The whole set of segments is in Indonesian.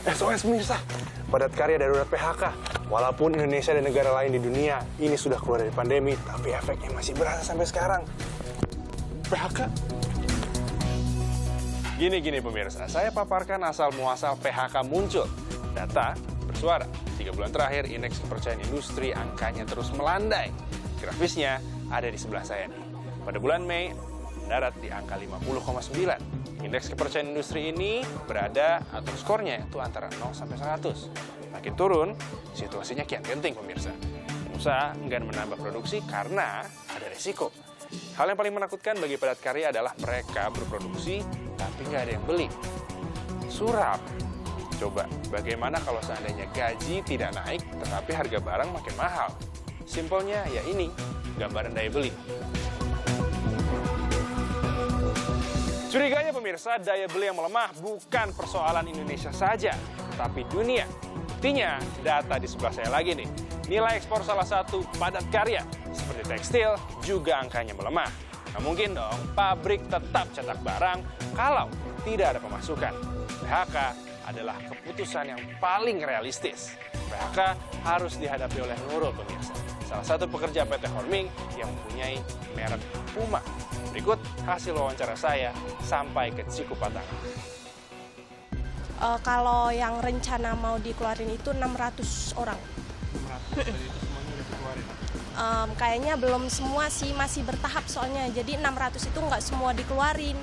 SOS pemirsa, Padat Karya darurat PHK. Walaupun Indonesia dan negara lain di dunia ini sudah keluar dari pandemi, tapi efeknya masih berasa sampai sekarang. PHK. Gini pemirsa, saya paparkan asal-muasal PHK muncul. Data bersuara, 3 bulan terakhir indeks kepercayaan industri angkanya terus melandai. Grafisnya ada di sebelah saya nih. Pada bulan Mei, mendarat di angka 50,9. Indeks kepercayaan industri ini berada atau skornya itu antara 0 sampai 100. Makin turun, situasinya kian genting pemirsa. Pengusaha enggan menambah produksi karena ada resiko. Hal yang paling menakutkan bagi Padat Karya adalah mereka berproduksi tapi nggak ada yang beli. Suram. Coba, bagaimana kalau seandainya gaji tidak naik tetapi harga barang makin mahal? Simpelnya ya ini, gambaran daya beli. Curiganya pemirsa, daya beli yang melemah bukan persoalan Indonesia saja, tapi dunia. Buktinya, data di sebelah saya lagi nih. Nilai ekspor salah satu padat karya, seperti tekstil, juga angkanya melemah. Nah mungkin dong, pabrik tetap cetak barang kalau tidak ada pemasukan. PHK adalah keputusan yang paling realistis. PHK harus dihadapi oleh Nurul pemirsa, salah satu pekerja PT Horming yang mempunyai merek Puma. Berikut hasil wawancara saya sampai ke Cikupatang. Kalau yang rencana mau dikeluarin itu 600 orang. 600 itu semuanya udah dikeluarin? Kayaknya belum semua sih, masih bertahap soalnya. Jadi 600 itu nggak semua dikeluarin,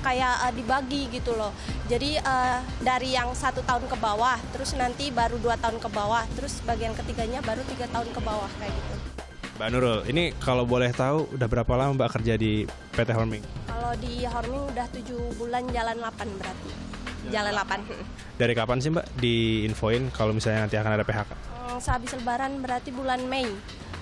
kayak dibagi gitu loh. Jadi dari yang 1 tahun ke bawah, terus nanti baru 2 tahun ke bawah, terus bagian ketiganya baru 3 tahun ke bawah kayak gitu. Mbak Nurul, ini kalau boleh tahu udah berapa lama Mbak kerja di PT Horming? Kalau di Horming udah 7 bulan, jalan 8 berarti. Jalan 8. Dari kapan sih Mbak diinfoin kalau misalnya nanti akan ada PHK? Sehabis lebaran berarti bulan Mei.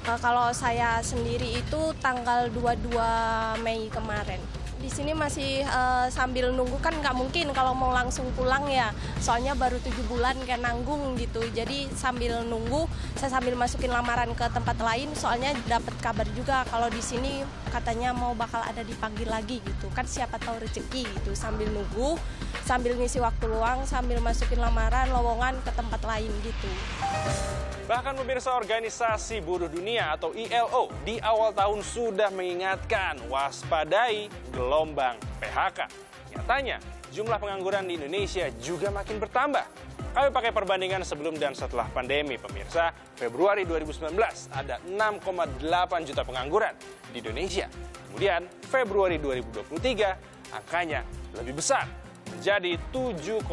Kalau saya sendiri itu tanggal 22 Mei kemarin. Di sini masih sambil nunggu, kan nggak mungkin kalau mau langsung pulang ya. Soalnya baru 7 bulan kayak nanggung gitu. Jadi sambil nunggu, saya sambil masukin lamaran ke tempat lain. Soalnya dapat kabar juga kalau di sini katanya mau bakal ada dipanggil lagi gitu. Kan siapa tahu rezeki gitu. Sambil nunggu, sambil ngisi waktu luang, sambil masukin lamaran, lowongan ke tempat lain gitu. Bahkan pemirsa, organisasi buruh dunia atau ILO di awal tahun sudah mengingatkan waspadai gelombang PHK. Nyatanya, jumlah pengangguran di Indonesia juga makin bertambah. Kami pakai perbandingan sebelum dan setelah pandemi pemirsa. Februari 2019 ada 6,8 juta pengangguran di Indonesia. Kemudian Februari 2023 angkanya lebih besar, menjadi 7,9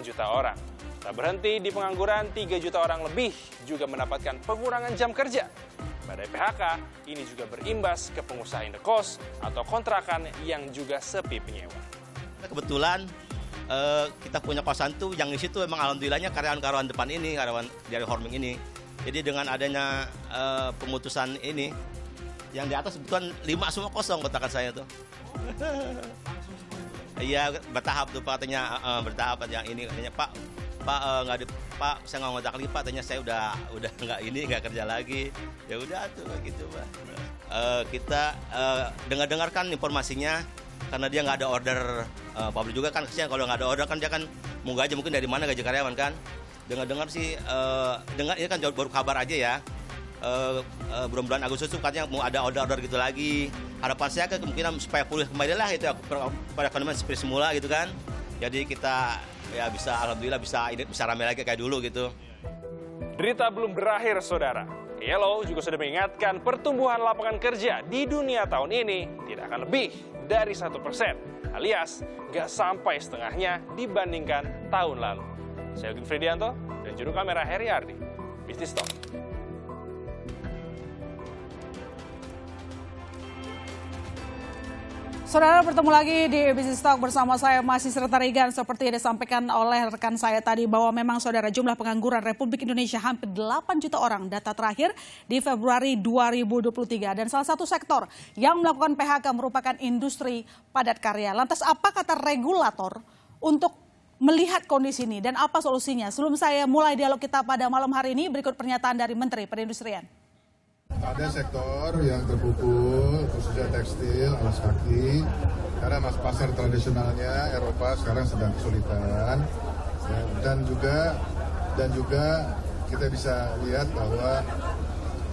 juta orang. Tak berhenti di pengangguran, 3 juta orang lebih juga mendapatkan pengurangan jam kerja. Badai PHK ini juga berimbas ke pengusaha indekos atau kontrakan yang juga sepi penyewa. Kebetulan kita punya kosan tuh yang di situ emang alhamdulillahnya karyawan-karyawan depan ini, karyawan dari Horming ini. Jadi dengan adanya pemutusan ini, yang di atas kebetulan 5 semua kosong kontrakan saya tuh. Iya, bertahap tuh Pak, katanya bertahap yang ini katanya Pak, saya nggak ngontrak lagi Pak, tanya saya udah nggak kerja lagi. Ya udah tuh gitu Pak. Kita dengarkan informasinya karena dia nggak ada order, pabrik juga kan kesian kalau nggak ada order kan dia kan mau gaji mungkin dari mana gaji karyawan kan. Dengar sih, ini kan baru kabar aja ya. Bulan Agustus katanya mau ada order gitu lagi. Harapan saya kemungkinan supaya pulih kembali lah itu perekonomian seperti semula gitu kan. Jadi kita ya bisa alhamdulillah bisa ramai lagi kayak dulu gitu. Derita belum berakhir saudara. ILO juga sudah mengingatkan pertumbuhan lapangan kerja di dunia tahun ini tidak akan lebih dari 1%, alias nggak sampai setengahnya dibandingkan tahun lalu. Saya Yogi Fridianto dan juru kamera Heri Ardi. Business Talk. Saudara, bertemu lagi di Business Talk bersama saya masih Serta Regan. Seperti yang disampaikan oleh rekan saya tadi bahwa memang saudara jumlah pengangguran Republik Indonesia hampir 8 juta orang data terakhir di Februari 2023. Dan salah satu sektor yang melakukan PHK merupakan industri padat karya. Lantas apa kata regulator untuk melihat kondisi ini dan apa solusinya? Sebelum saya mulai dialog kita pada malam hari ini, berikut pernyataan dari Menteri Perindustrian. Ada sektor yang terpukul, khususnya tekstil, alas kaki, karena pasar tradisionalnya Eropa sekarang sedang kesulitan. Ya, dan juga kita bisa lihat bahwa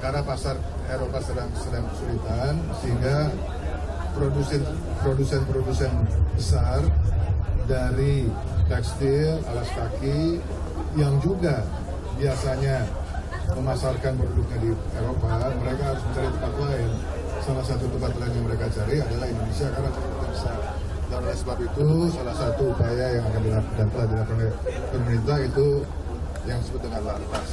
karena pasar Eropa sedang kesulitan, sehingga produsen besar dari tekstil, alas kaki yang juga biasanya memasarkan produknya di Eropa, mereka harus mencari tempat lain. Salah satu tempat lain yang mereka cari adalah Indonesia karena kita besar. Dan oleh sebab itu, salah satu upaya yang akan dilakukan dan telah dilakukan oleh pemerintah itu yang disebut dengan lantas.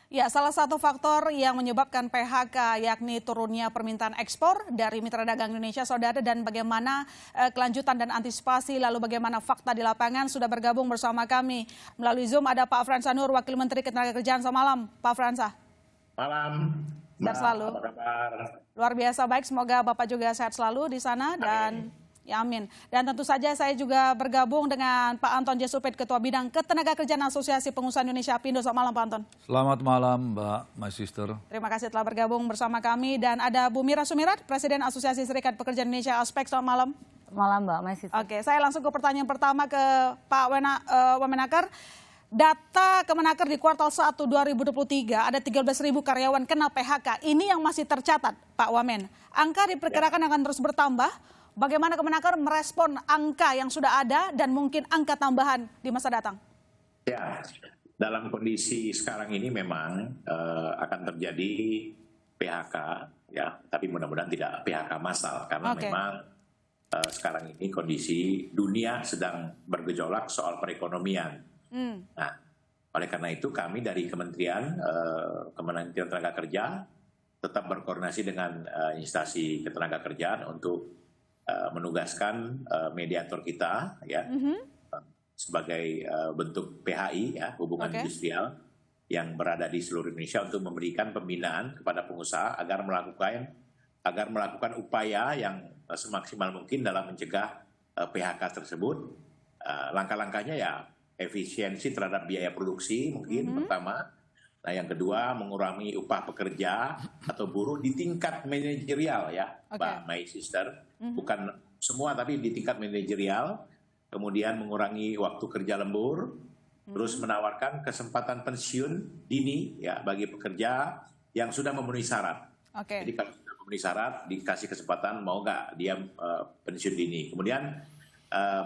Ya, salah satu faktor yang menyebabkan PHK yakni turunnya permintaan ekspor dari mitra dagang Indonesia, saudara, dan bagaimana kelanjutan dan antisipasi, lalu bagaimana fakta di lapangan. Sudah bergabung bersama kami melalui Zoom ada Pak Fransa Nur, Wakil Menteri Ketenagakerjaan. Selamat malam, Pak Fransa. Malam. Sehat selalu. Apa kabar? Luar biasa baik, semoga Bapak juga sehat selalu di sana dan ya amin. Dan tentu saja saya juga bergabung dengan Pak Anton Jesupit, Ketua Bidang Ketenagakerjaan Asosiasi Pengusaha Indonesia Apindo. Selamat malam Pak Anton. Selamat malam Mbak, my sister. Terima kasih telah bergabung bersama kami. Dan ada Bu Mira Sumirat, Presiden Asosiasi Serikat Pekerja Indonesia Aspek. Selamat malam. Malam Mbak, my sister. Oke, saya langsung ke pertanyaan pertama ke Pak Wamenaker. Data Kemenaker di kuartal 1 2023 ada 13.000 karyawan kena PHK. Ini yang masih tercatat, Pak Wamen. Angka diperkirakan akan terus bertambah. Bagaimana Kemenaker merespon angka yang sudah ada dan mungkin angka tambahan di masa datang? Ya, dalam kondisi sekarang ini memang akan terjadi PHK, ya, tapi mudah-mudahan tidak PHK massal karena memang sekarang ini kondisi dunia sedang bergejolak soal perekonomian. Nah, oleh karena itu kami dari Kementerian Tenaga tetap berkoordinasi dengan instansi ketenagakerjaan untuk menugaskan mediator kita, ya, sebagai bentuk PHI, ya, hubungan industrial yang berada di seluruh Indonesia untuk memberikan pembinaan kepada pengusaha agar melakukan upaya yang semaksimal mungkin dalam mencegah PHK tersebut. Langkah-langkahnya ya efisiensi terhadap biaya produksi mungkin pertama. Nah, yang kedua mengurangi upah pekerja atau buruh di tingkat manajerial, ya, Mbak My Sister. Bukan semua tapi di tingkat manajerial. Kemudian mengurangi waktu kerja lembur, terus menawarkan kesempatan pensiun dini, ya, bagi pekerja yang sudah memenuhi syarat. Jadi kalau sudah memenuhi syarat dikasih kesempatan mau nggak dia pensiun dini. Kemudian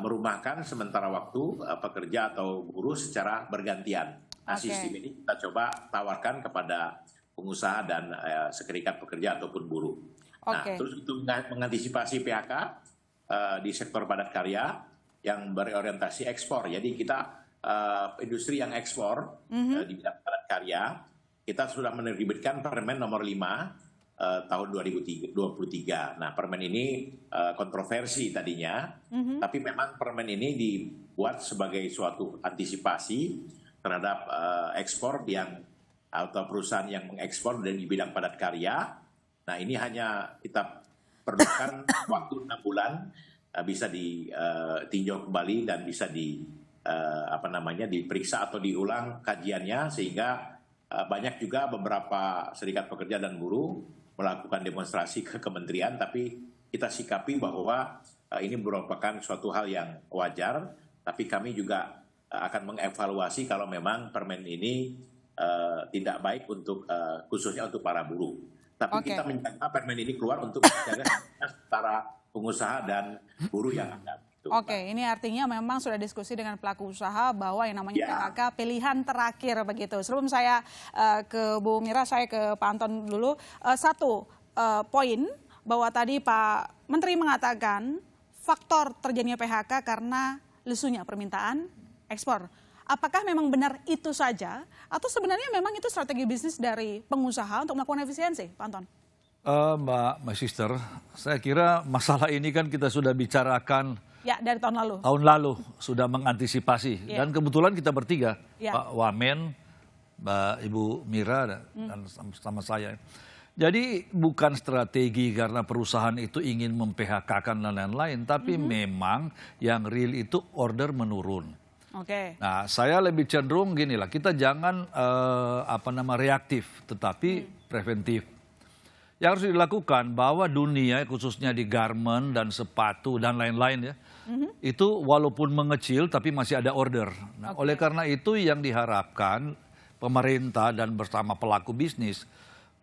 merumahkan sementara waktu pekerja atau buruh secara bergantian. Nah, sistem ini kita coba tawarkan kepada pengusaha dan serikat pekerja ataupun buruh. Nah, terus untuk mengantisipasi PHK di sektor padat karya yang berorientasi ekspor. Jadi kita industri yang ekspor di bidang padat karya, kita sudah menerbitkan Permen nomor 5 tahun 2023. Nah, permen ini kontroversi tadinya, tapi memang permen ini dibuat sebagai suatu antisipasi terhadap ekspor atau perusahaan yang mengekspor dari bidang padat karya. Nah, ini hanya kita perlukan waktu 6 bulan bisa ditinjau kembali dan bisa diperiksa atau diulang kajiannya, sehingga banyak juga beberapa serikat pekerja dan buruh melakukan demonstrasi ke kementerian, tapi kita sikapi bahwa ini merupakan suatu hal yang wajar, tapi kami juga akan mengevaluasi kalau memang permen ini tidak baik untuk khususnya untuk para buruh. Tapi kita menjaga permen ini keluar untuk menjaga antara pengusaha dan buruh yang ada. Ini artinya memang sudah diskusi dengan pelaku usaha bahwa yang namanya PHK pilihan terakhir begitu. Sebelum saya ke Bu Mira, saya ke Pak Anton dulu. Satu poin bahwa tadi Pak Menteri mengatakan faktor terjadinya PHK karena lesunya permintaan ekspor. Apakah memang benar itu saja atau sebenarnya memang itu strategi bisnis dari pengusaha untuk melakukan efisiensi, Pak Anton? Mbak, my sister, saya kira masalah ini kan kita sudah bicarakan dari tahun lalu. Tahun lalu sudah mengantisipasi dan kebetulan kita bertiga, Pak Wamen, Mbak Ibu Mira dan sama saya. Jadi bukan strategi karena perusahaan itu ingin mem-PHK-kan dan lain-lain, tapi memang yang real itu order menurun. Nah, saya lebih cenderung ginilah, kita jangan reaktif, tetapi preventif. Yang harus dilakukan bahwa dunia khususnya di garment dan sepatu dan lain-lain ya, itu walaupun mengecil tapi masih ada order. Nah, oleh karena itu yang diharapkan pemerintah dan bersama pelaku bisnis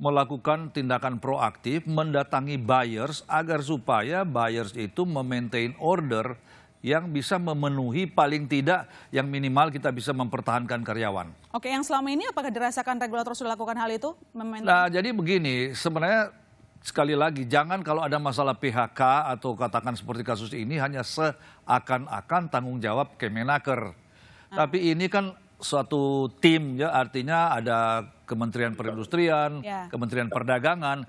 melakukan tindakan proaktif mendatangi buyers agar supaya buyers itu memaintain order yang bisa memenuhi paling tidak yang minimal kita bisa mempertahankan karyawan. Oke, yang selama ini apakah dirasakan regulator sudah lakukan hal itu? Nah, jadi begini, sebenarnya sekali lagi jangan kalau ada masalah PHK atau katakan seperti kasus ini hanya seakan-akan tanggung jawab Kemenaker. Tapi ini kan suatu tim ya, artinya ada Kementerian Perindustrian, Kementerian Perdagangan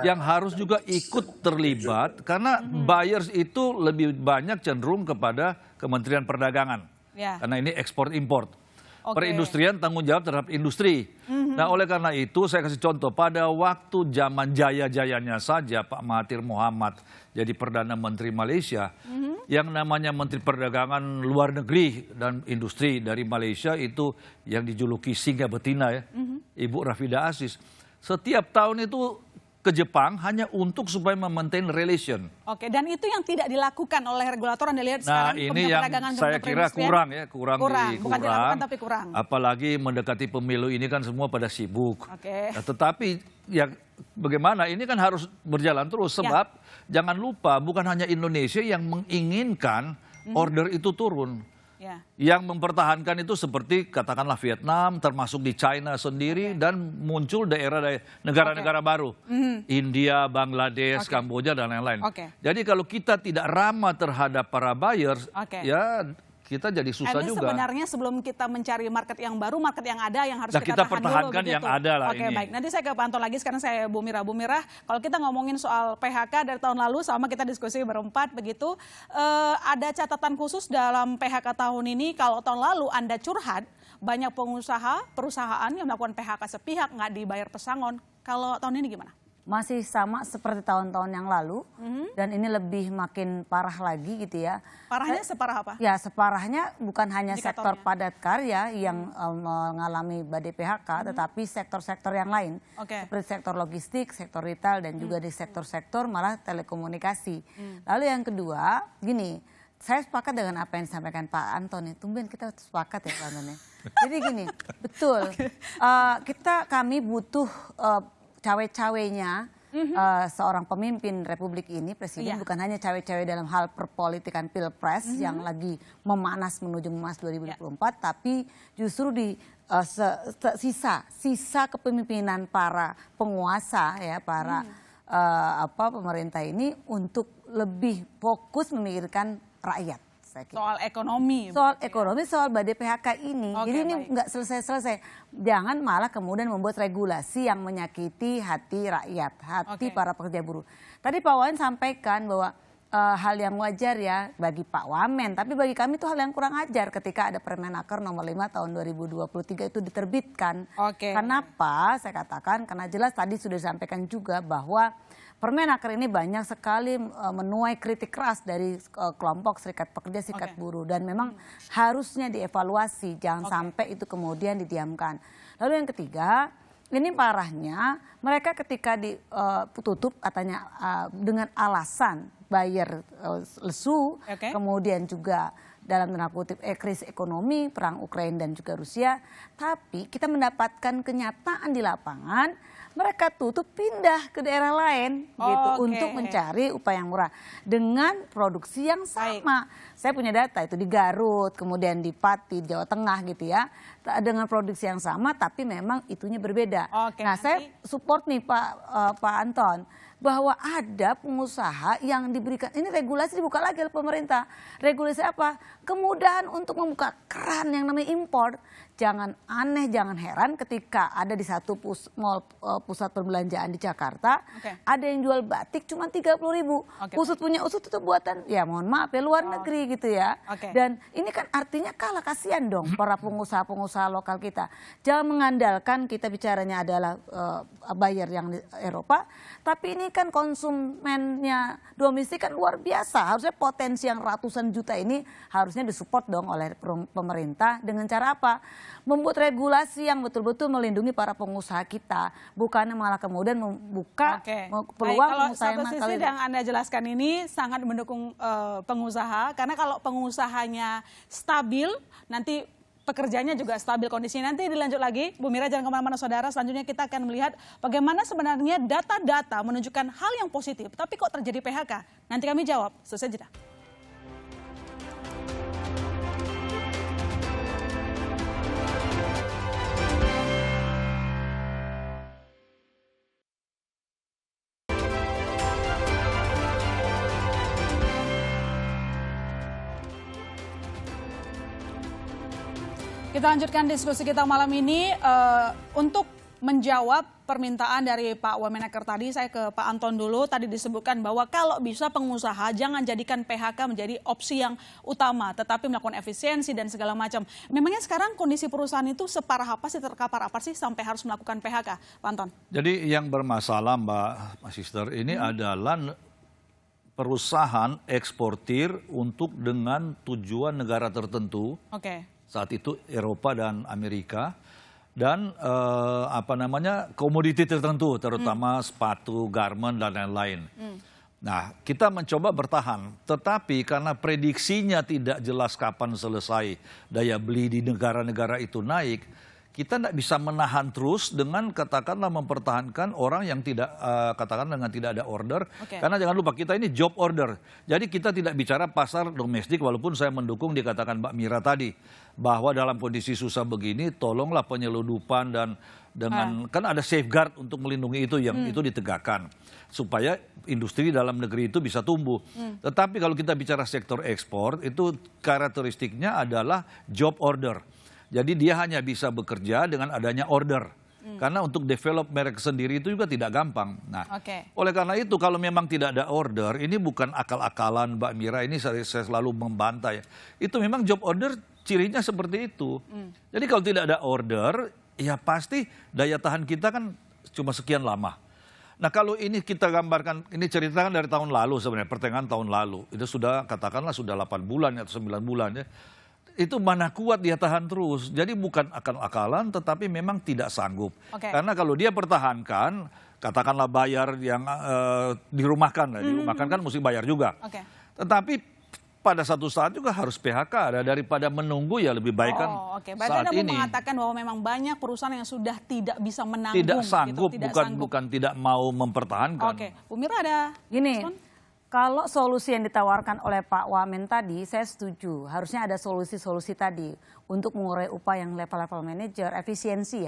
yang harus juga ikut terlibat karena buyers itu lebih banyak cenderung kepada Kementerian Perdagangan. Karena ini ekspor import. Perindustrian tanggung jawab terhadap industri. Nah, oleh karena itu saya kasih contoh pada waktu zaman jaya-jayanya saja Pak Mahathir Mohamad jadi Perdana Menteri Malaysia, yang namanya Menteri Perdagangan Luar Negeri dan Industri dari Malaysia itu yang dijuluki singa betina ya, Ibu Rafidah Aziz. Setiap tahun itu ke Jepang hanya untuk supaya memaintain relation. Oke, dan itu yang tidak dilakukan oleh regulator Anda lihat sekarang. Nah, ini yang saya kira kurang ya, kurang. Bukan dilakukan tapi kurang. Apalagi mendekati pemilu ini kan semua pada sibuk. Nah, tetapi ya bagaimana ini kan harus berjalan terus sebab jangan lupa bukan hanya Indonesia yang menginginkan order itu turun. Yang mempertahankan itu seperti katakanlah Vietnam, termasuk di China sendiri, dan muncul negara-negara baru. India, Bangladesh, Kamboja, dan lain-lain. Jadi kalau kita tidak ramah terhadap para buyers, ya kita jadi susah juga. Sebenarnya sebelum kita mencari market yang baru, market yang ada yang harus kita tahan pertahankan dulu, yang ada lah ini. Baik. Nanti saya ke Pak Anton lagi, sekarang saya Bu Mira. Bu Mira, kalau kita ngomongin soal PHK dari tahun lalu, sama kita diskusi berempat begitu, ada catatan khusus dalam PHK tahun ini. Kalau tahun lalu Anda curhat, banyak pengusaha, perusahaan yang melakukan PHK sepihak, nggak dibayar pesangon. Kalau tahun ini gimana? Masih sama seperti tahun-tahun yang lalu, dan ini lebih makin parah lagi gitu ya. Parahnya separah apa? Ya, separahnya bukan hanya sektor padat karya yang mengalami badai PHK, tetapi sektor-sektor yang lain. Seperti sektor logistik, sektor retail, dan juga di sektor-sektor malah telekomunikasi. Lalu yang kedua, gini, saya sepakat dengan apa yang disampaikan Pak Anton. Tumben kita sepakat ya Pak Anton. Jadi gini, betul, kami butuh cawe-cawenya seorang pemimpin Republik ini, Presiden, bukan hanya cawe-cawe dalam hal perpolitikan Pilpres yang lagi memanas menuju Mas 2024, tapi justru di sisa kepemimpinan para penguasa ya, para pemerintah ini untuk lebih fokus memikirkan rakyat. Soal ekonomi. Soal ekonomi, soal badai PHK ini. Jadi ini nggak selesai-selesai. Jangan malah kemudian membuat regulasi yang menyakiti hati rakyat, hati para pekerja buruh. Tadi Pak Wamen sampaikan bahwa hal yang wajar ya bagi Pak Wamen. Tapi bagi kami itu hal yang kurang ajar ketika ada Permenaker nomor 5 tahun 2023 itu diterbitkan. Kenapa? Saya katakan karena jelas tadi sudah disampaikan juga bahwa Permenaker ini banyak sekali menuai kritik keras dari kelompok serikat pekerja, serikat buruh. Dan memang harusnya dievaluasi, jangan sampai itu kemudian didiamkan. Lalu yang ketiga, ini parahnya mereka ketika ditutup katanya dengan alasan bayar lesu, kemudian juga dalam tanda kutip krisis ekonomi, perang Ukraina dan juga Rusia. Tapi kita mendapatkan kenyataan di lapangan, mereka tutup pindah ke daerah lain gitu untuk mencari upah yang murah dengan produksi yang sama. Saya punya data itu di Garut, kemudian di Pati, Jawa Tengah gitu ya, dengan produksi yang sama tapi memang itunya berbeda. Nah, saya support nih Pak Anton bahwa ada pengusaha yang diberikan, ini regulasi dibuka lagi oleh pemerintah. Regulasi apa? Kemudahan untuk membuka keran yang namanya impor. Jangan aneh, jangan heran ketika ada di satu pusat perbelanjaan di Jakarta, ada yang jual batik cuma 30.000. Usut punya usut itu buatan, ya mohon maaf ya luar negeri gitu ya. Dan ini kan artinya kalah, kasihan dong para pengusaha-pengusaha lokal kita. Jangan mengandalkan kita bicaranya adalah buyer yang di Eropa, tapi ini kan konsumennya domestik kan luar biasa. Harusnya potensi yang ratusan juta ini harusnya disupport dong oleh pemerintah dengan cara apa? Membuat regulasi yang betul-betul melindungi para pengusaha kita, bukannya malah kemudian membuka peluang pengusaha yang nakal. Sisi yang Anda jelaskan ini sangat mendukung pengusaha, karena kalau pengusahanya stabil, nanti pekerjaannya juga stabil kondisinya. Nanti dilanjut lagi, Bu Mira jangan kemana-mana saudara. Selanjutnya kita akan melihat bagaimana sebenarnya data-data menunjukkan hal yang positif. Tapi kok terjadi PHK? Nanti kami jawab, selesai jeda. Kita lanjutkan diskusi kita malam ini untuk menjawab permintaan dari Pak Wamenaker tadi. Saya ke Pak Anton dulu. Tadi disebutkan bahwa kalau bisa pengusaha jangan jadikan PHK menjadi opsi yang utama, tetapi melakukan efisiensi dan segala macam. Memangnya sekarang kondisi perusahaan itu separah apa sih, terkapar apa sih sampai harus melakukan PHK, Pak Anton? Jadi yang bermasalah Mbak Sister ini adalah perusahaan eksportir untuk dengan tujuan negara tertentu. Saat itu Eropa dan Amerika, dan komoditi tertentu, terutama sepatu, garment dan lain-lain. Nah, kita mencoba bertahan, tetapi karena prediksinya tidak jelas kapan selesai daya beli di negara-negara itu naik, kita tidak bisa menahan terus dengan katakanlah mempertahankan orang yang tidak dengan tidak ada order. Karena jangan lupa kita ini job order. Jadi kita tidak bicara pasar domestik, walaupun saya mendukung dikatakan Mbak Mira tadi bahwa dalam kondisi susah begini tolonglah penyeludupan dan dengan kan ada safeguard untuk melindungi itu yang itu ditegakkan supaya industri dalam negeri itu bisa tumbuh. Tetapi kalau kita bicara sektor ekspor itu karakteristiknya adalah job order. Jadi dia hanya bisa bekerja dengan adanya order. Karena untuk develop merek sendiri itu juga tidak gampang. Nah, oleh karena itu kalau memang tidak ada order, ini bukan akal-akalan Mbak Mira, ini saya selalu membantah ya. Itu memang job order cirinya seperti itu. Jadi kalau tidak ada order, ya pasti daya tahan kita kan cuma sekian lama. Nah kalau ini kita gambarkan, ini ceritakan dari tahun lalu sebenarnya, pertengahan tahun lalu. Itu sudah katakanlah sudah 8 bulan atau 9 bulan ya. Itu mana kuat dia tahan terus. Jadi bukan akal-akalan tetapi memang tidak sanggup. Karena kalau dia pertahankan, katakanlah bayar yang dirumahkan. Dirumahkan kan mesti bayar juga. Tetapi pada satu saat juga harus PHK. Daripada menunggu ya lebih baik kan saat ini. Anda mau mengatakan bahwa memang banyak perusahaan yang sudah tidak bisa menanggung. Tidak sanggup, gitu, bukan tidak mau mempertahankan. Bu Mira ada gini. Kalau solusi yang ditawarkan oleh Pak Wamen tadi, saya setuju. Harusnya ada solusi-solusi tadi untuk mengurai upah yang level-level manajer, efisiensi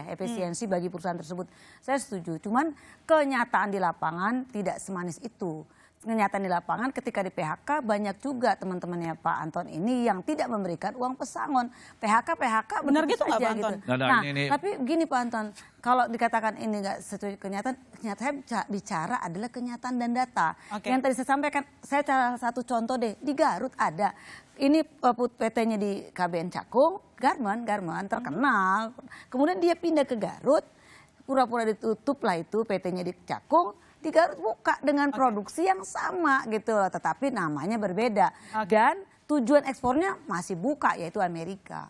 bagi perusahaan tersebut. Saya setuju. Cuman kenyataan di lapangan tidak semanis itu. Kenyataan di lapangan ketika di PHK banyak juga teman-temannya Pak Anton ini yang tidak memberikan uang pesangon. PHK benar gitu nggak Pak Anton? Gitu. Nah, tapi gini Pak Anton, kalau dikatakan ini nggak sesuai kenyataan saya bicara adalah kenyataan dan data. Yang tadi saya sampaikan, saya salah satu contoh deh, di Garut ada. Ini PT-nya di KBN Cakung, garment terkenal. Kemudian dia pindah ke Garut, pura-pura ditutup lah itu PT-nya di Cakung. Di Garut buka dengan produksi yang sama gitu loh, tetapi namanya berbeda. Dan tujuan ekspornya masih buka yaitu Amerika.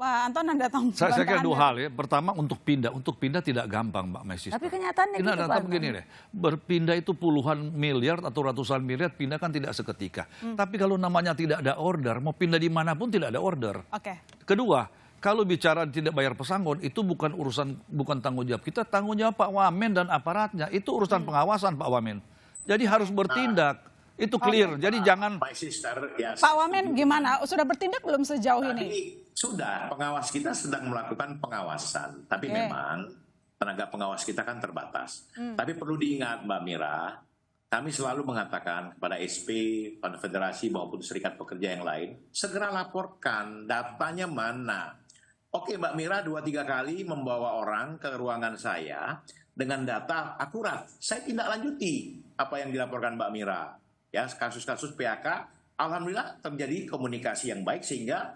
Pak Anton Anda tahu. Saya kira dua hal ya. Pertama untuk pindah tidak gampang Mbak Mesis. Tapi kenyataannya gitu Pak. Begini deh, berpindah itu puluhan miliar atau ratusan miliar pindah kan tidak seketika. Tapi kalau namanya tidak ada order, mau pindah di mana pun tidak ada order. Kedua, kalau bicara tidak bayar pesangon itu bukan tanggung jawab kita, tanggung jawab Pak Wamen dan aparatnya. Itu urusan pengawasan Pak Wamen. Jadi harus bertindak. Itu clear. Jadi jangan Pak Wamen gimana? Sudah bertindak belum sejauh ini? Sudah, pengawas kita sedang melakukan pengawasan. Tapi memang tenaga pengawas kita kan terbatas. Tapi perlu diingat Mbak Mira, kami selalu mengatakan kepada SP, konfederasi maupun serikat pekerja yang lain, segera laporkan datanya mana. Oke Mbak Mira 2-3 kali membawa orang ke ruangan saya dengan data akurat. Saya tindak lanjuti apa yang dilaporkan Mbak Mira. Ya, kasus-kasus PHK, alhamdulillah terjadi komunikasi yang baik sehingga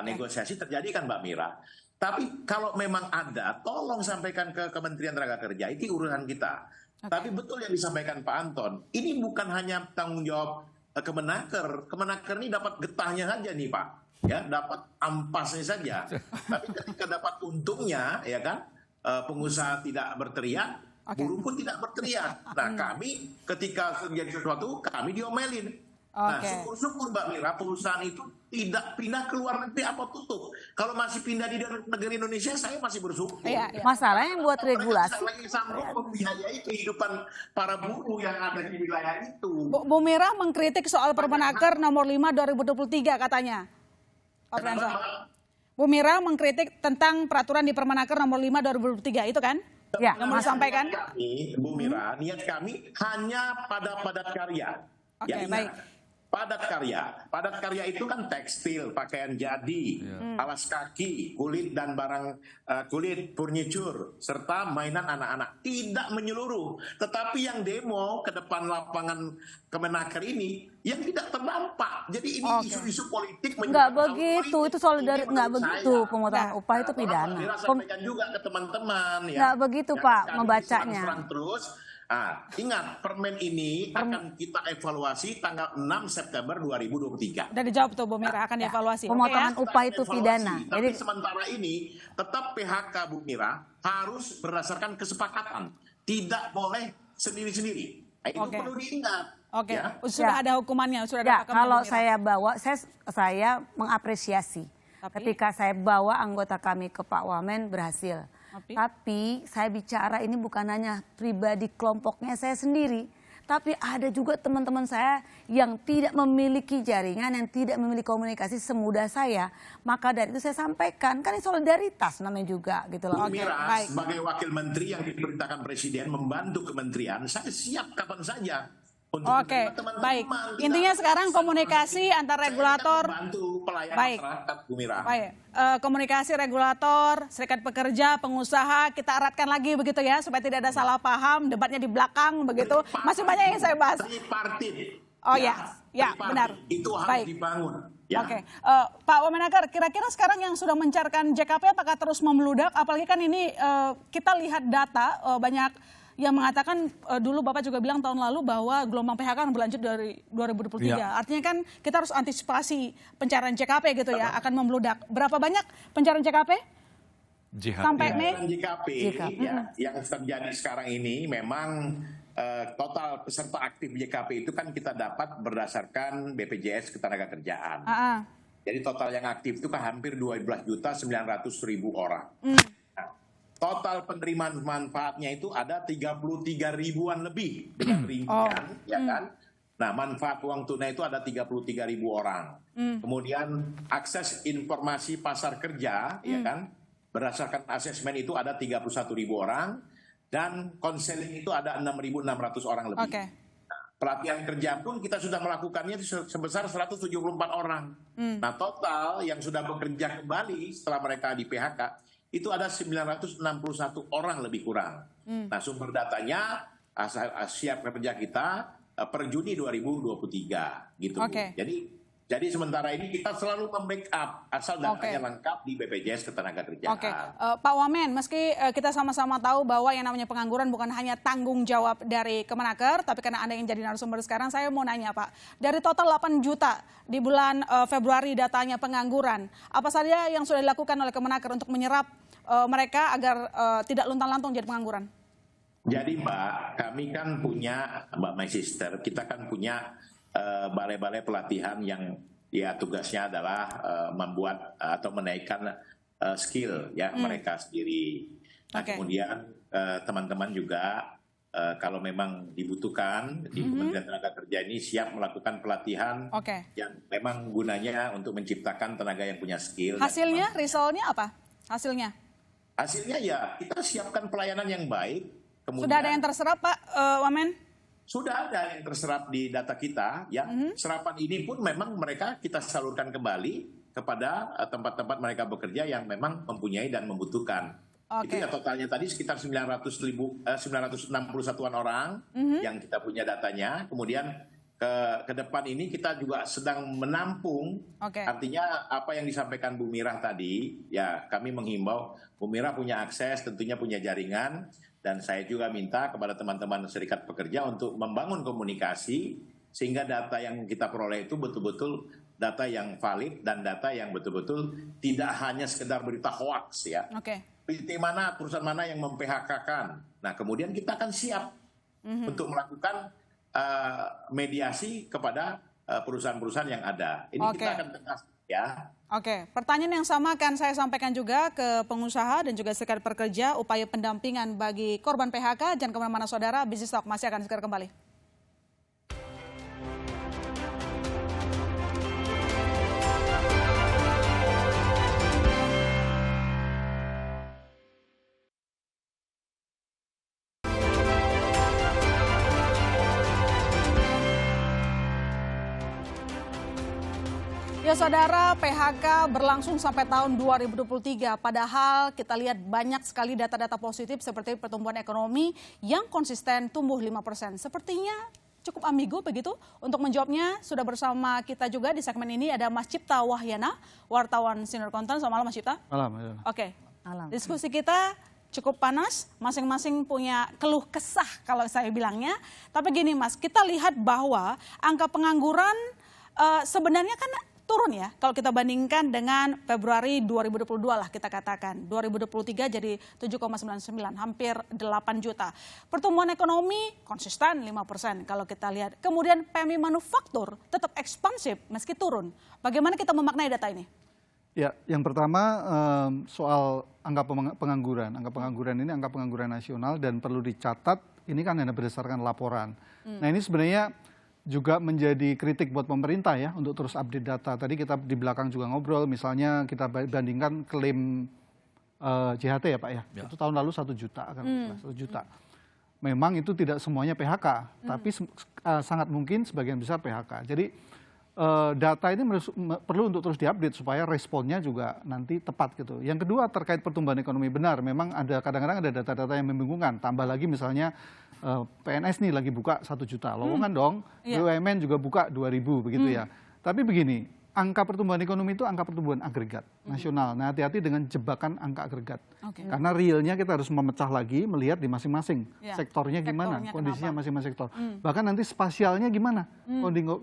negosiasi terjadi kan Mbak Mira. Tapi kalau memang ada, tolong sampaikan ke Kementerian Tenaga Kerja, itu urusan kita. Tapi betul yang disampaikan Pak Anton, ini bukan hanya tanggung jawab Kemenaker. Kemenaker ini dapat getahnya saja nih Pak, ya, dapat ampasnya saja. Tapi ketika dapat untungnya, ya kan, pengusaha tidak berteriak, buruh pun tidak berteriak. Nah, kami ketika terjadi sesuatu, kami diomelin. Nah, syukur-syukur Mbak Mira, perusahaan itu tidak pindah ke luar negeri apa tutup. Kalau masih pindah di negeri Indonesia, saya masih bersyukur. Masalahnya yang buat regulasi. Lagi sanggup membiayai kehidupan para buruh yang ada di wilayah itu. Bu Mira mengkritik soal Permenaker nomor 5 2023 katanya. Bu Mira mengkritik tentang peraturan di Permenaker nomor 5 2023 itu kan? Ya, yang mau disampaikan. Bu Mira, niat kami hanya pada padat karya. Baik. Padat karya itu kan tekstil, pakaian jadi, alas kaki, kulit dan barang kulit, furniture, serta mainan anak-anak. Tidak menyeluruh, tetapi yang demo ke depan lapangan Kemenaker ini yang tidak terdampak. Jadi ini isu-isu politik. Nggak begitu, itu solidaritas, nggak begitu. Pemotongan upah itu pidana. Sampaikan juga ke teman-teman. Nggak begitu Pak membacanya. Terus. Ingat, permen ini akan kita evaluasi tanggal 6 September 2023. Udah dijawab tuh Bu Mira, akan dievaluasi. Pemotongan upah itu pidana. Tapi sementara ini tetap PHK Bu Mira harus berdasarkan kesepakatan. Tidak boleh sendiri-sendiri. Itu perlu diingat. Ya? Sudah ada hukumannya, sudah ada pakemnya. Kalau saya bawa, saya mengapresiasi. Ketika saya bawa anggota kami ke Pak Wamen berhasil. Tapi saya bicara ini bukan hanya pribadi kelompoknya saya sendiri, tapi ada juga teman-teman saya yang tidak memiliki jaringan, yang tidak memiliki komunikasi semudah saya. Maka dari itu saya sampaikan, kan ini solidaritas namanya juga gitu loh. Bu Mira, sebagai wakil menteri yang diperintahkan Presiden membantu kementerian, saya siap kapan saja. Baik. Intinya sekarang komunikasi antar regulator, masyarakat, Bu Mira. Komunikasi regulator, serikat pekerja, pengusaha kita eratkan lagi begitu ya, supaya tidak ada salah paham, debatnya di belakang begitu. Masih banyak yang saya bahas. Tripartit. Benar. Itu harus dibangun. Ya. Pak Wamenaker, kira-kira sekarang yang sudah mencarkan JKP apakah terus membludak? Apalagi kan ini kita lihat data banyak yang mengatakan dulu Bapak juga bilang tahun lalu bahwa gelombang PHK akan berlanjut dari 2023. Artinya kan kita harus antisipasi pencarian JKP gitu ya, akan membludak. Berapa banyak pencarian JKP? Sampai Mei? JKP yang terjadi sekarang ini memang total peserta aktif JKP itu kan kita dapat berdasarkan BPJS Ketenagakerjaan. Jadi total yang aktif itu kan hampir 12.900.000 orang. Total penerimaan manfaatnya itu ada 33 ribuan lebih dengan rincian, ya kan? Nah, manfaat uang tunai itu ada 33 ribu orang. Kemudian akses informasi pasar kerja, ya kan? Berdasarkan asesmen itu ada 31 ribu orang dan konseling itu ada 6.600 orang lebih. Nah, pelatihan kerja pun kita sudah melakukannya sebesar 174 orang. Nah, total yang sudah bekerja kembali setelah mereka di PHK itu ada 961 orang lebih kurang. Nah, sumber datanya siap kerja kita per Juni 2023 gitu. Jadi sementara ini kita selalu membackup asal datanya lengkap di BPJS Ketenagakerjaan. Pak Wamen, meski kita sama-sama tahu bahwa yang namanya pengangguran bukan hanya tanggung jawab dari Kemenaker, tapi karena Anda yang jadi narasumber sekarang, saya mau nanya Pak, dari total 8 juta di bulan Februari datanya pengangguran, apa saja yang sudah dilakukan oleh Kemenaker untuk menyerap mereka agar tidak luntang-lantung jadi pengangguran? Jadi Mbak, kami kan punya, Mbak My Sister, kita kan punya balai-balai pelatihan yang ya tugasnya adalah membuat atau menaikkan skill ya mereka sendiri. Nah, kemudian teman-teman juga kalau memang dibutuhkan di Kementerian Tenaga Kerja ini siap melakukan pelatihan yang memang gunanya untuk menciptakan tenaga yang punya skill. Hasilnya, resultnya apa? Hasilnya ya kita siapkan pelayanan yang baik. Kemudian, sudah ada yang terserap Pak Wamen? Sudah ada yang terserap di data kita, ya. Serapan ini pun memang mereka kita salurkan kembali kepada tempat-tempat mereka bekerja yang memang mempunyai dan membutuhkan. Itu ya totalnya tadi sekitar 961-an orang yang kita punya datanya. Kemudian ke depan ini kita juga sedang menampung. Artinya apa yang disampaikan Bu Mira tadi, ya kami menghimbau Bu Mira punya akses, tentunya punya jaringan. dan saya juga minta kepada teman-teman serikat pekerja untuk membangun komunikasi sehingga data yang kita peroleh itu betul-betul data yang valid dan data yang betul-betul tidak hanya sekedar berita hoax ya. PT mana, perusahaan mana yang mem-PHK-kan. Nah, kemudian kita akan siap untuk melakukan mediasi kepada perusahaan-perusahaan yang ada. Ini kita akan tegas ya. Pertanyaan yang sama akan saya sampaikan juga ke pengusaha dan juga serikat pekerja, upaya pendampingan bagi korban PHK. Jangan kemana-mana saudara, Business Talk masih akan segera kembali. Ya saudara, PHK berlangsung sampai tahun 2023. Padahal kita lihat banyak sekali data-data positif seperti pertumbuhan ekonomi yang konsisten tumbuh 5%. Sepertinya cukup ambigu begitu. Untuk menjawabnya sudah bersama kita juga di segmen ini ada Mas Cipta Wahyana, wartawan Sinar Konten. Selamat malam Mas Cipta. Malam. Malam. Diskusi kita cukup panas, masing-masing punya keluh kesah kalau saya bilangnya. Tapi gini Mas, kita lihat bahwa angka pengangguran sebenarnya kan turun ya, kalau kita bandingkan dengan Februari 2022 lah kita katakan. 2023 jadi 7,99, hampir 8 juta. Pertumbuhan ekonomi konsisten 5% kalau kita lihat. Kemudian PMI manufaktur tetap ekspansif meski turun. Bagaimana kita memaknai data ini? Ya, yang pertama soal angka pengangguran. Angka pengangguran ini angka pengangguran nasional dan perlu dicatat ini kan hanya berdasarkan laporan. Nah ini sebenarnya juga menjadi kritik buat pemerintah ya untuk terus update data. Tadi kita di belakang juga ngobrol, misalnya kita bandingkan klaim JHT ya Pak ya, itu tahun lalu 1 juta kan, 1 juta. Memang itu tidak semuanya PHK, tapi sangat mungkin sebagian besar PHK. Jadi data ini perlu untuk terus diupdate supaya responnya juga nanti tepat gitu. Yang kedua terkait pertumbuhan ekonomi, benar memang ada kadang-kadang ada data-data yang membingungkan. Tambah lagi misalnya PNS nih lagi buka 1 juta, lowongan dong. BUMN juga buka 2.000 begitu ya. Tapi begini, angka pertumbuhan ekonomi itu angka pertumbuhan agregat nasional. Nah hati-hati dengan jebakan angka agregat. Karena realnya kita harus memecah lagi, melihat di masing-masing sektornya gimana, kondisinya masing-masing sektor. Bahkan nanti spasialnya gimana,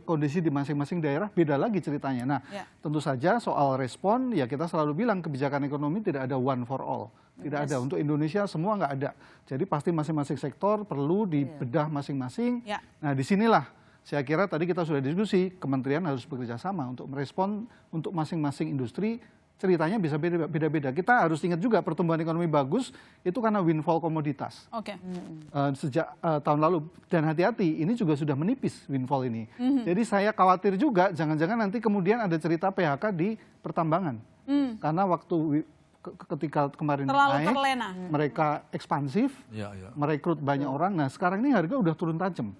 kondisi di masing-masing daerah beda lagi ceritanya. Nah tentu saja soal respon, ya kita selalu bilang kebijakan ekonomi tidak ada one for all. Tidak ada, untuk Indonesia semua nggak ada. Jadi pasti masing-masing sektor perlu dibedah masing-masing. Nah disinilah saya kira tadi kita sudah diskusi, kementerian harus bekerja sama untuk merespon untuk masing-masing industri, ceritanya bisa beda-beda. Kita harus ingat juga pertumbuhan ekonomi bagus itu karena windfall komoditas. Sejak tahun lalu. Dan hati-hati, ini juga sudah menipis windfall ini. Jadi saya khawatir juga jangan-jangan nanti kemudian ada cerita PHK di pertambangan. Karena waktu ketika kemarin naik, mereka ekspansif, merekrut banyak orang. Nah sekarang ini harga udah turun tajam,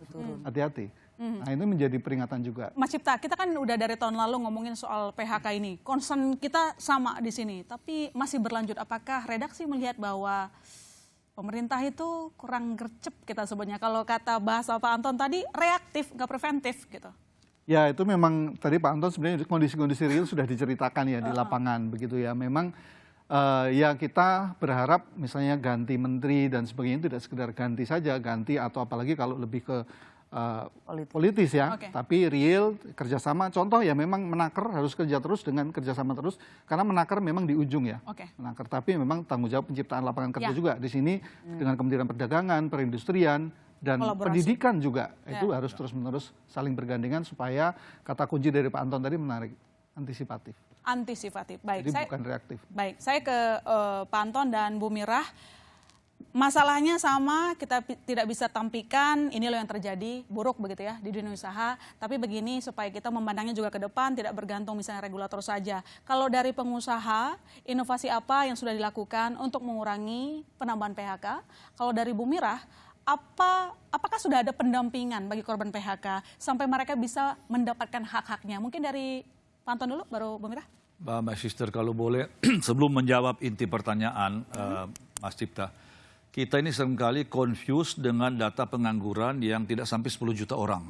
hati-hati. Nah ini menjadi peringatan juga. Mas Cipta, kita kan udah dari tahun lalu ngomongin soal PHK ini. Concern kita sama di sini, tapi masih berlanjut. Apakah redaksi melihat bahwa pemerintah itu kurang gercep kita sebutnya? Kalau kata bahasa Pak Anton tadi, reaktif, nggak preventif gitu. Ya itu memang tadi Pak Anton sebenarnya kondisi-kondisi real sudah diceritakan ya di lapangan begitu ya. Memang ya kita berharap misalnya ganti menteri dan sebagainya tidak sekedar ganti saja, ganti atau apalagi kalau lebih ke politis ya, tapi real kerjasama. Contoh ya memang Menaker harus kerja terus dengan kerjasama terus, karena Menaker memang di ujung ya, Menaker. Tapi memang tanggung jawab penciptaan lapangan kerja juga di sini dengan Kementerian Perdagangan, Perindustrian dan Pendidikan juga itu harus terus-menerus saling bergandengan supaya kata kunci dari Pak Anton tadi menarik, antisipatif. Antisipatif, baik. Jadi bukan reaktif. Baik, saya ke Pak Anton dan Bu Mirah. Masalahnya sama, kita tidak bisa tampikan ini loh yang terjadi, buruk begitu ya di dunia usaha. Tapi begini supaya kita memandangnya juga ke depan, tidak bergantung misalnya regulator saja. Kalau dari pengusaha, inovasi apa yang sudah dilakukan untuk mengurangi penambahan PHK? Kalau dari Bu Mirah, apakah sudah ada pendampingan bagi korban PHK sampai mereka bisa mendapatkan hak-haknya? Mungkin dari Pak Anton dulu, baru Bu Mirah. Mbak Sister, kalau boleh, sebelum menjawab inti pertanyaan Mas Cipta, kita ini seringkali confused dengan data pengangguran yang tidak sampai 10 juta orang.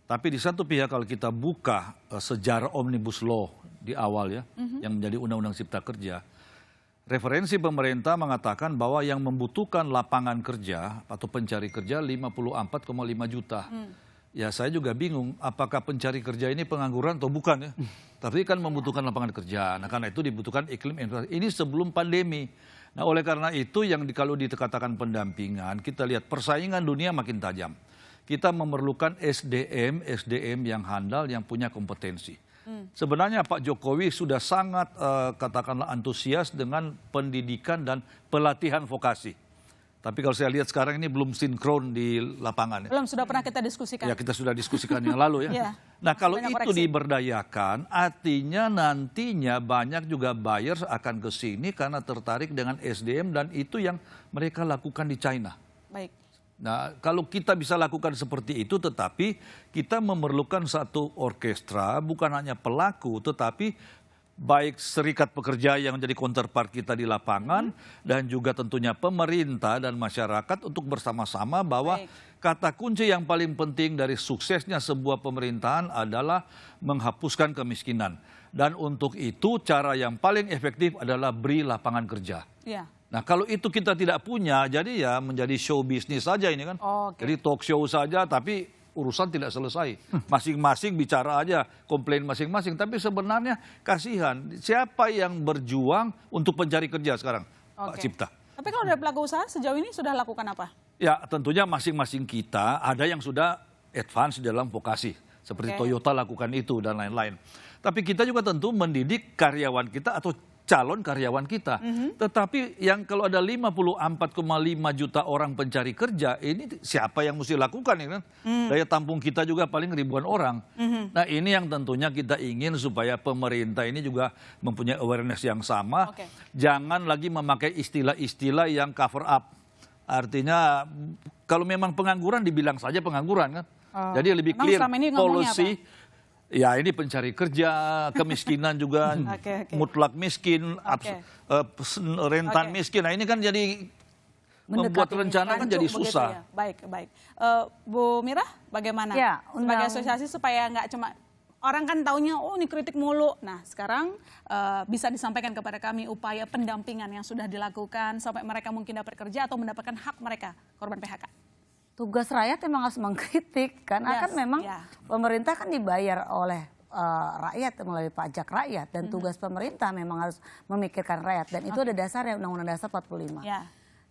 Tapi di satu pihak kalau kita buka sejarah Omnibus Law di awal ya, yang menjadi Undang-Undang Cipta Kerja, referensi pemerintah mengatakan bahwa yang membutuhkan lapangan kerja atau pencari kerja 54,5 juta. Ya saya juga bingung apakah pencari kerja ini pengangguran atau bukan ya. Tapi kan membutuhkan lapangan kerja. Nah karena itu dibutuhkan iklim investasi. Ini sebelum pandemi. Nah oleh karena itu yang kalau dikatakan pendampingan, kita lihat persaingan dunia makin tajam. Kita memerlukan SDM yang handal, yang punya kompetensi. Sebenarnya Pak Jokowi sudah sangat katakanlah antusias dengan pendidikan dan pelatihan vokasi. Tapi kalau saya lihat sekarang ini belum sinkron di lapangan. Belum, sudah pernah kita diskusikan. Ya kita sudah diskusikan yang lalu ya. Nah kalau itu diberdayakan, artinya nantinya banyak juga buyers akan ke sini karena tertarik dengan SDM dan itu yang mereka lakukan di China. Baik. Nah, kalau kita bisa lakukan seperti itu, tetapi kita memerlukan satu orkestra, bukan hanya pelaku, tetapi baik serikat pekerja yang menjadi counterpart kita di lapangan, dan juga tentunya pemerintah dan masyarakat untuk bersama-sama bahwa kata kunci yang paling penting dari suksesnya sebuah pemerintahan adalah menghapuskan kemiskinan. Dan untuk itu cara yang paling efektif adalah beri lapangan kerja. Ya. Nah kalau itu kita tidak punya, jadi ya menjadi show bisnis saja ini kan. Jadi talk show saja tapi urusan tidak selesai. Masing-masing bicara aja, komplain masing-masing. Tapi sebenarnya kasihan, siapa yang berjuang untuk pencari kerja sekarang? Pak Cipta. Tapi kalau dari pelaku usaha sejauh ini sudah lakukan apa? Ya tentunya masing-masing kita ada yang sudah advance dalam vokasi. Seperti Toyota lakukan itu dan lain-lain. Tapi kita juga tentu mendidik karyawan kita atau calon karyawan kita. Tetapi yang kalau ada 54,5 juta orang pencari kerja, ini siapa yang mesti lakukan ya kan? Daya tampung kita juga paling ribuan orang. Nah ini yang tentunya kita ingin supaya pemerintah ini juga mempunyai awareness yang sama. Jangan lagi memakai istilah-istilah yang cover up. Artinya kalau memang pengangguran dibilang saja pengangguran kan. Jadi lebih clear policy. Ya ini pencari kerja, kemiskinan juga, mutlak miskin, rentan miskin. Nah ini kan jadi membuat rencana kan jadi susah. Ya. Baik. Bu Mira, bagaimana? Ya, sebagai asosiasi supaya nggak cuma orang kan taunya, oh ini kritik mulu. Nah sekarang bisa disampaikan kepada kami upaya pendampingan yang sudah dilakukan sampai mereka mungkin dapat kerja atau mendapatkan hak mereka, korban PHK. Tugas rakyat memang harus mengkritik karena kan memang pemerintah kan dibayar oleh rakyat melalui pajak rakyat dan tugas pemerintah memang harus memikirkan rakyat dan itu ada dasarnya Undang-Undang Dasar 45.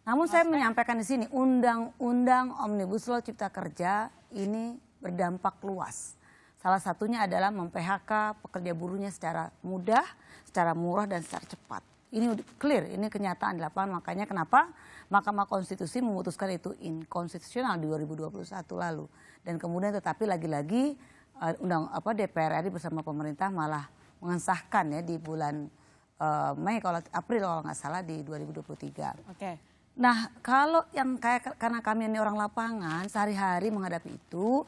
Namun saya menyampaikan di sini Undang-Undang Omnibus Law Cipta Kerja ini berdampak luas. Salah satunya adalah mem-PHK pekerja buruhnya secara mudah, secara murah dan secara cepat. Ini clear, ini kenyataan di lapangan. Makanya kenapa Mahkamah Konstitusi memutuskan itu inkonstitusional di 2021 lalu. Dan kemudian tetapi lagi-lagi DPR RI bersama pemerintah malah mengesahkan ya di bulan Mei April kalau nggak salah di 2023. Nah kalau yang karena kami ini orang lapangan sehari-hari menghadapi itu,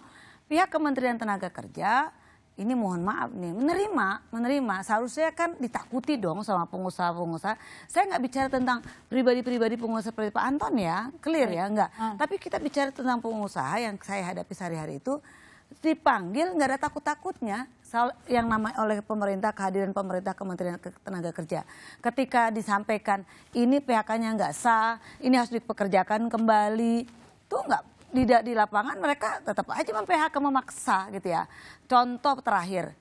pihak Kementerian Tenaga Kerja ini mohon maaf nih, menerima. Seharusnya kan ditakuti dong sama pengusaha-pengusaha. Saya nggak bicara tentang pribadi-pribadi pengusaha seperti Pak Anton ya, clear ya, nggak. Tapi kita bicara tentang pengusaha yang saya hadapi sehari-hari itu, dipanggil nggak ada takut-takutnya. Yang namanya oleh pemerintah, kehadiran pemerintah Kementerian Tenaga Kerja. Ketika disampaikan ini PHK-nya nggak sah, ini harus dipekerjakan kembali, tuh nggak. Di lapangan mereka tetap aja mem-PHK memaksa gitu ya. Contoh terakhir,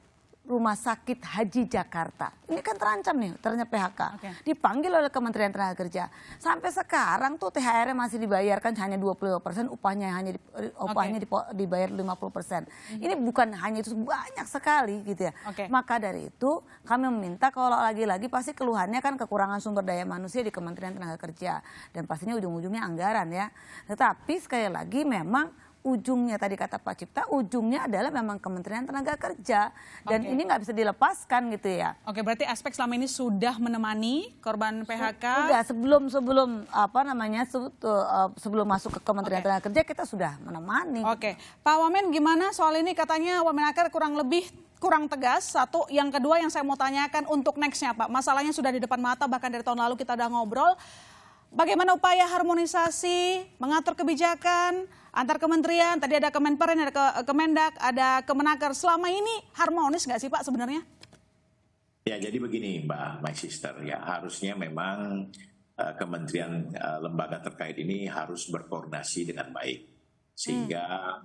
Rumah Sakit Haji Jakarta. Ini kan terancam nih, ternyata PHK. Dipanggil oleh Kementerian Tenaga Kerja. Sampai sekarang tuh THR-nya masih dibayarkan hanya 25%, upahnya dibayar 50%. Ini bukan hanya itu, banyak sekali gitu ya. Maka dari itu kami meminta kalau lagi-lagi pasti keluhannya kan kekurangan sumber daya manusia di Kementerian Tenaga Kerja. Dan pastinya ujung-ujungnya anggaran ya. Tetapi sekali lagi memang ujungnya tadi kata Pak Cipta, ujungnya adalah memang Kementerian Tenaga Kerja dan ini nggak bisa dilepaskan gitu ya. Berarti aspek selama ini sudah menemani korban PHK. Sudah sebelum masuk ke Kementerian Tenaga Kerja kita sudah menemani. Pak Wamen gimana soal ini, katanya Wamenaker kurang tegas, satu. Yang kedua yang saya mau tanyakan untuk nextnya Pak, masalahnya sudah di depan mata, bahkan dari tahun lalu kita udah ngobrol. Bagaimana upaya harmonisasi, mengatur kebijakan antar kementerian, tadi ada Kemenperin, ada Kemendak, ada Kemenaker. Selama ini harmonis nggak sih Pak sebenarnya? Ya, jadi begini Mbak, my sister, ya harusnya memang kementerian lembaga terkait ini harus berkoordinasi dengan baik sehingga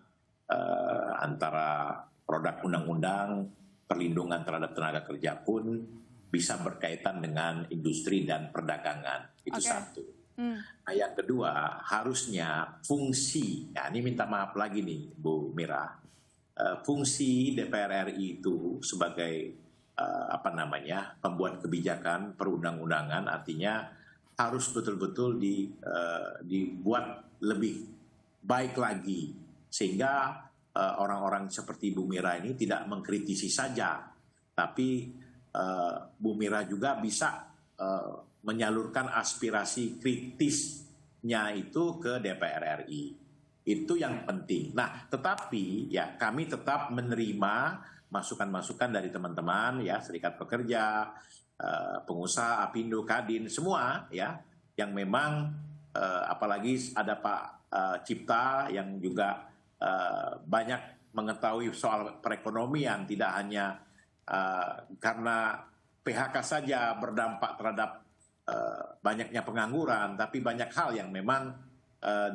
antara produk undang-undang perlindungan terhadap tenaga kerja pun bisa berkaitan dengan industri dan perdagangan. Itu satu. Nah, yang kedua, harusnya fungsi, ya ini minta maaf lagi nih Bu Mira, fungsi DPR RI itu sebagai pembuat kebijakan perundang-undangan, artinya harus betul-betul dibuat lebih baik lagi sehingga orang-orang seperti Bu Mira ini tidak mengkritisi saja, tapi Bu Mira juga bisa menyalurkan aspirasi kritisnya itu ke DPR RI. Itu yang penting. Nah, tetapi ya kami tetap menerima masukan-masukan dari teman-teman ya, serikat pekerja, pengusaha, Apindo, Kadin, semua ya, yang memang apalagi ada Pak Cipta yang juga banyak mengetahui soal perekonomian, tidak hanya karena PHK saja berdampak terhadap banyaknya pengangguran, tapi banyak hal yang memang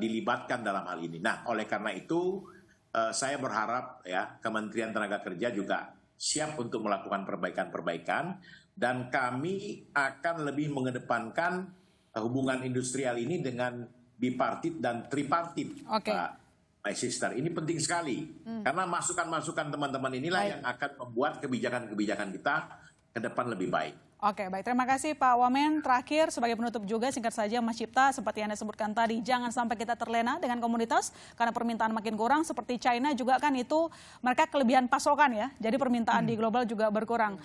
dilibatkan dalam hal ini. Nah, oleh karena itu saya berharap ya Kementerian Tenaga Kerja juga siap untuk melakukan perbaikan-perbaikan, dan kami akan lebih mengedepankan hubungan industrial ini dengan bipartit dan tripartit. My sister, ini penting sekali karena masukan-masukan teman-teman inilah yang akan membuat kebijakan-kebijakan kita ke depan lebih baik. Oke, baik. Terima kasih Pak Wamen. Terakhir, sebagai penutup juga, singkat saja Mas Cipta, seperti yang Anda sebutkan tadi, jangan sampai kita terlena dengan komoditas, karena permintaan makin kurang, seperti China juga kan itu, mereka kelebihan pasokan ya, jadi permintaan di global juga berkurang.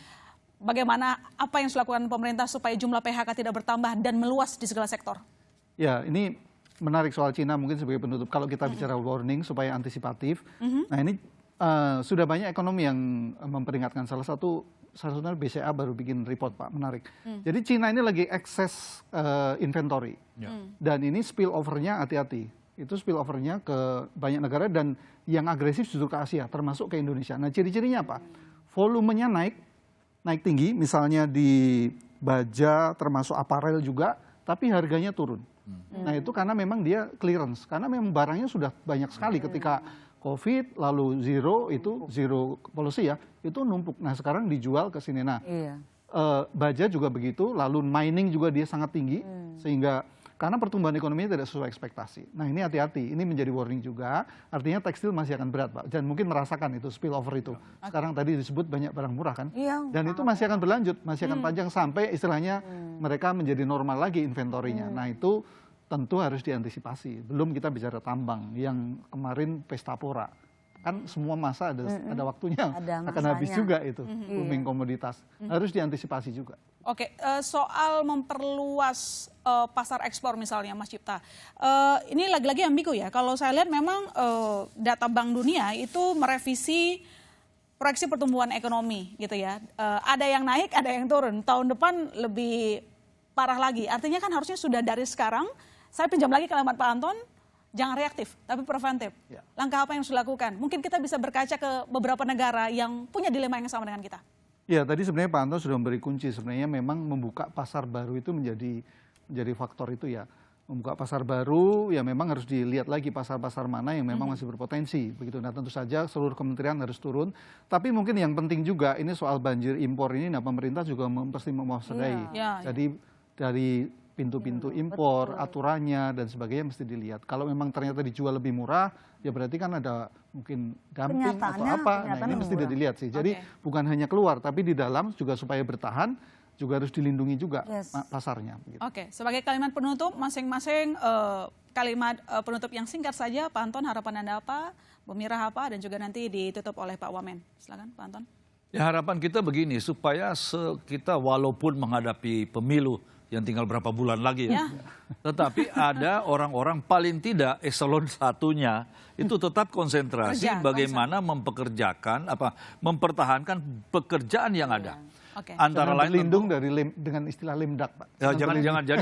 Bagaimana, apa yang dilakukan pemerintah supaya jumlah PHK tidak bertambah dan meluas di segala sektor? Ya, ini menarik soal China mungkin sebagai penutup. Kalau kita bicara warning supaya antisipatif, nah ini sudah banyak ekonomi yang memperingatkan. Salah satunya BCA baru bikin report Pak, menarik. Jadi China ini lagi excess inventory, dan ini spill overnya hati-hati. Itu spill overnya ke banyak negara dan yang agresif justru ke Asia, termasuk ke Indonesia. Nah, ciri-cirinya apa? Volumenya naik tinggi, misalnya di baja termasuk aparel juga, tapi harganya turun. Nah, itu karena memang dia clearance, karena memang barangnya sudah banyak sekali ketika COVID, lalu zero policy ya, itu numpuk. Nah, sekarang dijual ke sini. Nah, baja juga begitu, lalu mining juga dia sangat tinggi, sehingga karena pertumbuhan ekonominya tidak sesuai ekspektasi. Nah, ini hati-hati, ini menjadi warning juga, artinya tekstil masih akan berat Pak, dan mungkin merasakan itu spillover itu. Sekarang tadi disebut banyak barang murah kan, dan itu masih akan berlanjut, masih akan panjang sampai istilahnya mereka menjadi normal lagi inventorinya. Nah, itu tentu harus diantisipasi. Belum kita bicara tambang yang kemarin pesta pora. Kan semua masa ada waktunya, akan habis juga itu, booming komoditas. Harus diantisipasi juga. Oke, soal memperluas pasar ekspor misalnya Mas Cipta. Ini lagi-lagi ambigu ya. Kalau saya lihat memang data Bank Dunia itu merevisi proyeksi pertumbuhan ekonomi gitu ya. Ada yang naik, ada yang turun. Tahun depan lebih parah lagi. Artinya kan harusnya sudah dari sekarang. Saya pinjam lagi kalimat Pak Anton, jangan reaktif, tapi preventif. Langkah apa yang harus dilakukan? Mungkin kita bisa berkaca ke beberapa negara yang punya dilema yang sama dengan kita. Ya, tadi sebenarnya Pak Anton sudah memberi kunci. Sebenarnya memang membuka pasar baru itu menjadi faktor itu ya. Membuka pasar baru, ya memang harus dilihat lagi pasar-pasar mana yang memang masih berpotensi. Begitu. Nah, tentu saja seluruh kementerian harus turun. Tapi mungkin yang penting juga, ini soal banjir impor ini, nah pemerintah juga mesti mewaspadai. Jadi dari pintu-pintu impor, aturannya dan sebagainya mesti dilihat. Kalau memang ternyata dijual lebih murah, ya berarti kan ada mungkin dumping atau apa. Nah, ini mesti dilihat sih. Jadi bukan hanya keluar, tapi di dalam juga supaya bertahan, juga harus dilindungi juga pasarnya. Oke, sebagai kalimat penutup, masing-masing kalimat penutup yang singkat saja, Pak Anton, harapan Anda apa, Bu Mira apa, dan juga nanti ditutup oleh Pak Wamen. Silakan Pak Anton. Ya, harapan kita begini, supaya kita walaupun menghadapi pemilu, yang tinggal berapa bulan lagi ya. Tetapi ada orang-orang paling tidak eselon satunya itu tetap konsentrasi bagaimana mempertahankan pekerjaan yang ada. Antara lain berlindung dari dengan istilah lemdak, Pak. Ya,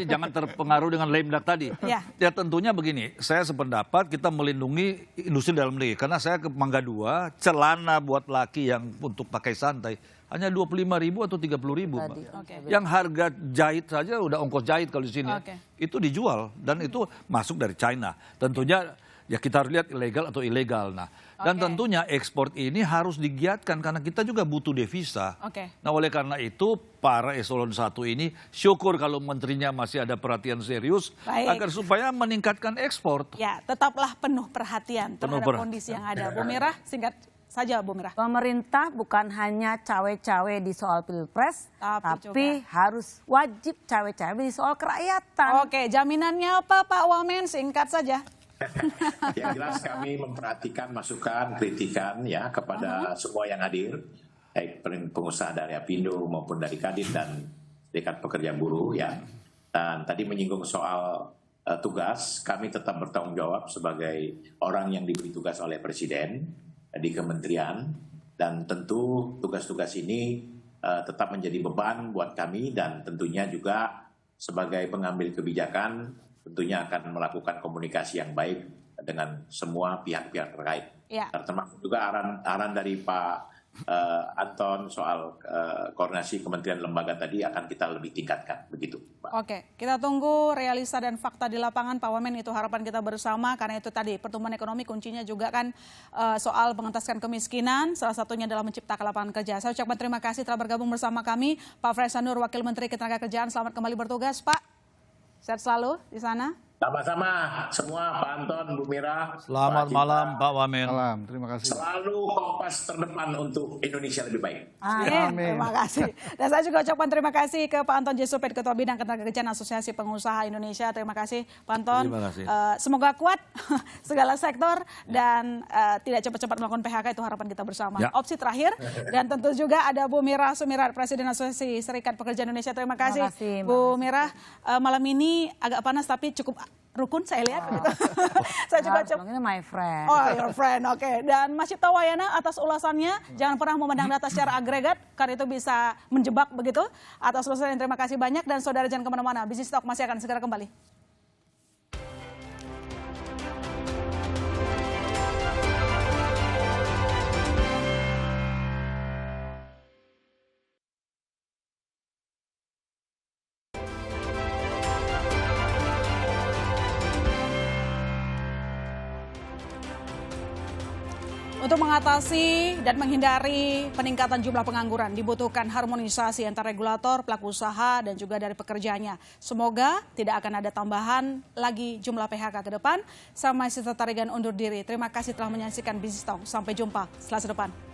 jangan terpengaruh dengan lemdak tadi. Ya tentunya begini, saya sependapat kita melindungi industri dalam negeri, karena saya ke Mangga 2, celana buat laki yang untuk pakai santai hanya 25.000 atau 30.000, Mbak. Yang harga jahit saja udah ongkos jahit kalau di sini. Itu dijual dan itu masuk dari China. Tentunya ya kita harus lihat ilegal atau ilegal. Nah, dan tentunya ekspor ini harus digiatkan karena kita juga butuh devisa. Nah, oleh karena itu para eselon 1 ini syukur kalau menterinya masih ada perhatian serius agar supaya meningkatkan ekspor. Ya, tetaplah penuh perhatian terhadap kondisi yang ada. Bu Mira, singkat saja Bu Mira. Pemerintah bukan hanya cawe-cawe di soal pilpres, tapi harus wajib cawe-cawe di soal kerakyatan. Oke, jaminannya apa Pak Wamen? Singkat saja. Yang jelas kami memperhatikan masukan, kritikan ya kepada semua yang hadir, baik pengusaha dari Apindo maupun dari Kadin dan Serikat Pekerja Buruh ya. Dan tadi menyinggung soal tugas, kami tetap bertanggung jawab sebagai orang yang diberi tugas oleh Presiden di kementerian, dan tentu tugas-tugas ini tetap menjadi beban buat kami, dan tentunya juga sebagai pengambil kebijakan tentunya akan melakukan komunikasi yang baik dengan semua pihak-pihak terkait. Termasuk juga arahan dari Pak Anton soal koordinasi kementerian lembaga tadi akan kita lebih tingkatkan, begitu, Pak. Oke, kita tunggu realisa dan fakta di lapangan, Pak Wamen, itu harapan kita bersama, karena itu tadi pertumbuhan ekonomi kuncinya juga kan soal mengentaskan kemiskinan, salah satunya adalah menciptakan lapangan kerja. Saya ucapkan terima kasih telah bergabung bersama kami, Pak Fresa Nur, Wakil Menteri Ketenagakerjaan. Selamat kembali bertugas, Pak. Sehat selalu di sana. Sama-sama semua, Pak Anton, Bu Mira. Selamat malam, Pak Wamen. Malam, terima kasih. Selalu kompas terdepan untuk Indonesia lebih baik. Amin. Terima kasih. Dan saya juga ucapkan terima kasih ke Pak Anton Jesupet, Ketua Bidang Ketenagakerjaan Asosiasi Pengusaha Indonesia. Terima kasih, Pak Anton. Terima kasih. Semoga kuat segala sektor dan tidak cepat-cepat melakukan PHK, itu harapan kita bersama. Opsi terakhir, dan tentu juga ada Bu Mira Sumirat, Presiden Asosiasi Serikat Pekerja Indonesia. Terima kasih, Bu Mira. Malam ini agak panas tapi cukup rukun saya lihat. Saya juga ini my friend. Oh, your friend. Oke. Dan Mas Cipta Wayana atas ulasannya, jangan pernah memandang data secara agregat karena itu bisa menjebak begitu. Atas ulasannya terima kasih banyak, dan saudara jangan kemana-mana. Bisnis Talk masih akan segera kembali. Untuk mengatasi dan menghindari peningkatan jumlah pengangguran, dibutuhkan harmonisasi antara regulator, pelaku usaha, dan juga dari pekerjanya. Semoga tidak akan ada tambahan lagi jumlah PHK ke depan. Saya Masih Tarigan undur diri. Terima kasih telah menyaksikan Bisnis Talk. Sampai jumpa Selasa depan.